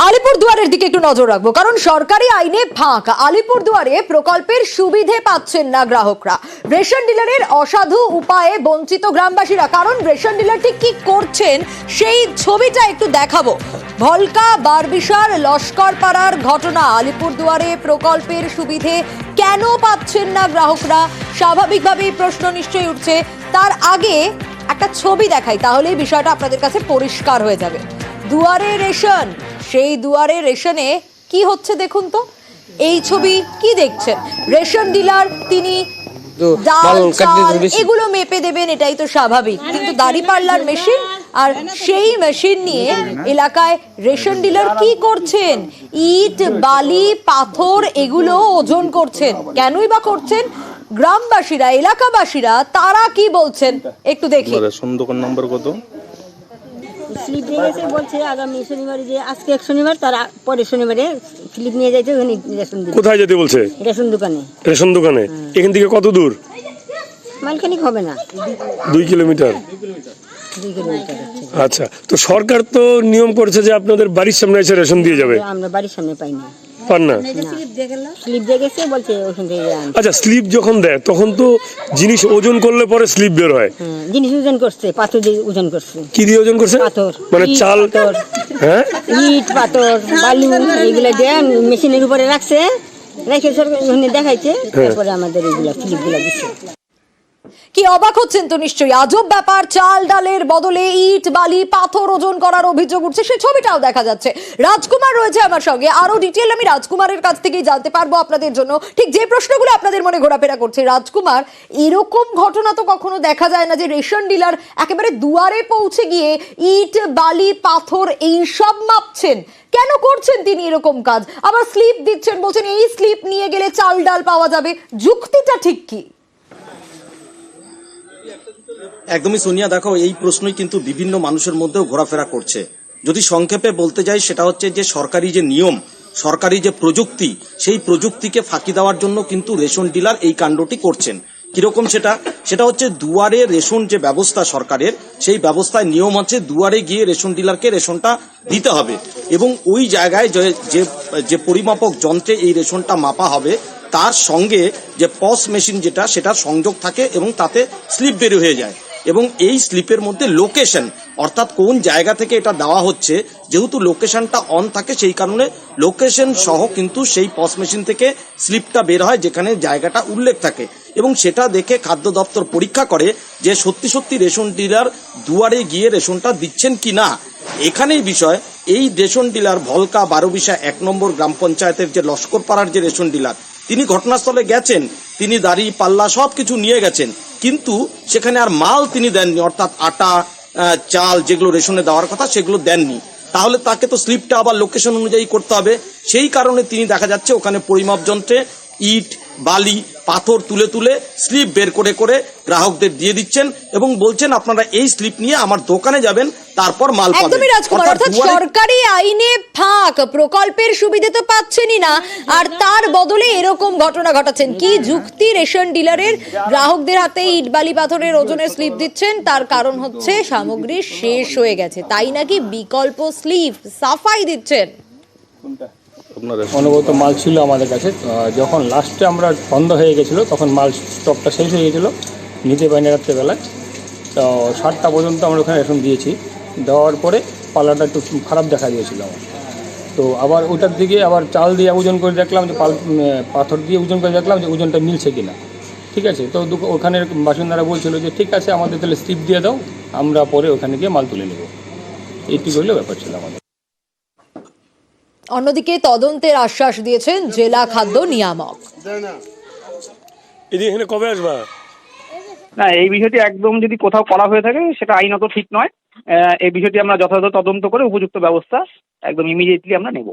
আলিপুরদুয়ারের দিকে একটু নজর রাখবো, কারণ সরকারি আইনে ফাঁক। আলিপুরদুয়ারে প্রকল্পের সুবিধে পাচ্ছেন না গ্রাহকরা। রেশন ডিলারের অসাধু উপায়ে বঞ্চিত গ্রামবাসীরা। কারণ রেশন ডিলার ঠিক কি করছেন সেই ছবিটা একটু দেখাবো। ভলকা বারবিশার লস্করপাড়ার ঘটনা। আলিপুরদুয়ারে প্রকল্পের সুবিধে কেন পাচ্ছেন না গ্রাহকরা, স্বাভাবিকভাবেই প্রশ্ন নিশ্চয়ই উঠছে। তার আগে একটা ছবি দেখাই, তাহলেই বিষয়টা আপনাদের কাছে পরিষ্কার হয়ে যাবে। দুয়ারে রেশন, সেই দুয়ারে রেশনে কি হচ্ছে দেখুন তো। এই ছবি কি দেখছেন? রেশন ডিলার তিনি ডাল চাল এগুলো মেপে দেবেন, এটাই তো স্বাভাবিক। কিন্তু দাঁড়িপাল্লার মেশিন, আর সেই মেশিন নিয়ে এলাকায় রেশন ডিলার কি করছেন? ইট, বালি, পাথর এগুলো ওজন করছেন। কেনই বা করছেন? গ্রামবাসীরা, এলাকাবাসীরা তারা কি বলছেন একটু দেখি। রেশন দোকান নাম্বার কত? স্লিপ দিয়ে গেছে, বলছে আগামী শনিবারে, যে আজকে এক শনিবার তার পরের শনিবারে স্লিপ নিয়ে যাইতে ওখানে রেশন দিতে। কোথায় যেতে বলছে? রেশন দোকানে। রেশন দোকানে এখান থেকে কত দূর? মাইলখানিক হবে না, 2 কিলোমিটার। 2 কিলোমিটার। আচ্ছা, তো সরকার তো নিয়ম করেছে যে আপনাদের বাড়ির সামনে এসে রেশন দিয়ে যাবে। আমরা বাড়ির সামনে পাই না, পান না? স্লিপ দিয়ে গেছে, বলছে ওখান থেকে আনতে। আচ্ছা, স্লিপ যখন দেয় তখন তো জিনিস ওজন করলে পরে স্লিপ বের হয়। জিনিস ওজন করছে, পাথর দিয়ে ওজন করছে। কি দিয়ে ওজন করছে? পাথর, মানে ইট, চাল, পাথর, হ্যাঁ, ইট, পাথর, বালু এগুলো দিয়ে মেশিনের উপরে রাখছে, রেখে ওখানে দেখাইছে। তারপরে আমাদের এগুলা স্লিপ গুলা দিচ্ছে। কি অবাক হচ্ছেন তো নিশ্চয়ই। আজব ব্যাপার। চাল ডালের বদলে ইট, বালি, পাথর ওজন করার অভিযোগ উঠছে। সেই ছবিটাও দেখা যাচ্ছে। রাজকুমার রয়েছে আমার সঙ্গে, আরো ডিটেল আমি রাজকুমারের কাছ থেকেই জানতে পারবো আপনাদের জন্য, ঠিক যে প্রশ্নগুলো আপনাদের মনে ঘোরাফেরা করছে। রাজকুমার, এরকম ঘটনা তো কখনো দেখা যায় না যে রেশন ডিলার একেবারে দুয়ারে পৌঁছে গিয়ে ইট, বালি, পাথর এইসব মাপছেন। কেন করছেন তিনি এরকম কাজ? আবার স্লিপ দিচ্ছেন, বলছেন এই স্লিপ নিয়ে গেলে চাল ডাল পাওয়া যাবে। যুক্তিটা ঠিক কি? একদমই সোনিয়া, দেখো এই প্রশ্নই কিন্তু বিভিন্ন মানুষের মধ্যেও ঘোরাফেরা করছে। যদি সংক্ষেপে বলতে যাই, সেটা হচ্ছে যে সরকারি যে নিয়ম, সরকারি যে প্রযুক্তি, সেই প্রযুক্তিকে ফাঁকি দেওয়ার জন্য কিন্তু রেশন ডিলার এই কাণ্ডটি করছেন। কিরকম সেটা হচ্ছে দুয়ারে রেশন যে ব্যবস্থা সরকারের, সেই ব্যবস্থায় নিয়ম আছে দুয়ারে গিয়ে রেশন ডিলারকে রেশনটা দিতে হবে, এবং ওই জায়গায় যে পরিমাপক যন্ত্রে এই রেশনটা মাপা হবে তার সঙ্গে যে পস মেশিন সেটা সংযোগ থাকে এবং তাতে স্লিপ বের হয়ে যায়। এবং এই স্লিপের মধ্যে লোকেশন, অর্থাৎ কোন জায়গা থেকে এটা দেওয়া হচ্ছে, যেহেতু লোকেশনটা অন থাকে সেই কারণে লোকেশন সহ কিন্তু সেই পস মেশিন থেকে স্লিপটা বের হয় যেখানে জায়গাটা উল্লেখ থাকে, এবং সেটা দেখে খাদ্য দপ্তর পরীক্ষা করে যে সত্যি সত্যি রেশন ডিলার দুয়ারে গিয়ে রেশনটা দিচ্ছেন কি না। এখানেই বিষয়, এই রেশন ডিলার ভলকা বারবিশা 1 নম্বর গ্রাম পঞ্চায়েতের যে লস্করপাড়ার যে রেশন ডিলার, তিনি ঘটনাস্থলে গেছেন, তিনি দাড়ি পাল্লা সবকিছু নিয়ে গেছেন, কিন্তু সেখানে আর মাল তিনি দেননি, অর্থাৎ আটা, চাল যেগুলো রেশনে দেওয়ার কথা সেগুলো দেননি। তাহলে তাকে তো স্লিপটা আবার লোকেশন অনুযায়ী করতে হবে। সেই কারণে তিনি দেখা যাচ্ছে ওখানে পরিমাপ যন্ত্রে ইট, বালি, পাথর তুলে তুলে স্লিপ বের করে করে গ্রাহকদের দিয়ে দিচ্ছেন এবং বলছেন আপনারা এই স্লিপ নিয়ে আমার দোকানে যাবেন, তারপর মাল পাবেন। একদমই রাজকুমার, অর্থাৎ সরকারি আইনে ফাঁক, প্রকল্পের সুবিধা তো পাচ্ছেনই না, আর তার বদলে এরকম ঘটনা ঘটাচ্ছেন। কি যুক্তি? রেশন ডিলারের গ্রাহকদের হাতে ইট, বালি, পাথরের ওজনের স্লিপ দিচ্ছেন, তার কারণ হচ্ছে সামগ্রী শেষ হয়ে গেছে, তাই নাকি বিকল্প স্লিপ সাফাই দিচ্ছেন। অনুগত মাল ছিল আমাদের কাছে, যখন লাস্টে আমরা বন্ধ হয়ে গেছিলো তখন মাল স্টকটা শেষ হয়ে গেছিলো, নিতে পারিনি রাত্রেবেলায়। তো 7টা পর্যন্ত আমরা ওখানে রেশন দিয়েছি। দেওয়ার পরে পাল্লাটা একটু খারাপ দেখা দিয়েছিল আমার। তো আবার ওটার দিকে আবার চাল দিয়ে ওজন করে দেখলাম যে পাথর দিয়ে ওজন করে দেখলাম যে ওজনটা মিলছে কিনা। ঠিক আছে, তো ওখানের বাসিন্দারা বলছিল যে ঠিক আছে আমাদের তাহলে স্লিপ দিয়ে দাও, আমরা পরে ওখানে গিয়ে মাল তুলে নেব। এইটি হইলেও ব্যাপার ছিল আমাদের। অন্যদিকে তদন্তের আশ্বাস দিয়েছেন জেলা খাদ্য নিয়ামক। এখানে কবে আসবা? না, এই বিষয়টি একদম যদি কোথাও করা হয়ে থাকে সেটা আইনত ঠিক নয়। এই বিষয়টি আমরা যথাযথ তদন্ত করে উপযুক্ত ব্যবস্থা একদম ইমিডিয়েটলি আমরা নেব।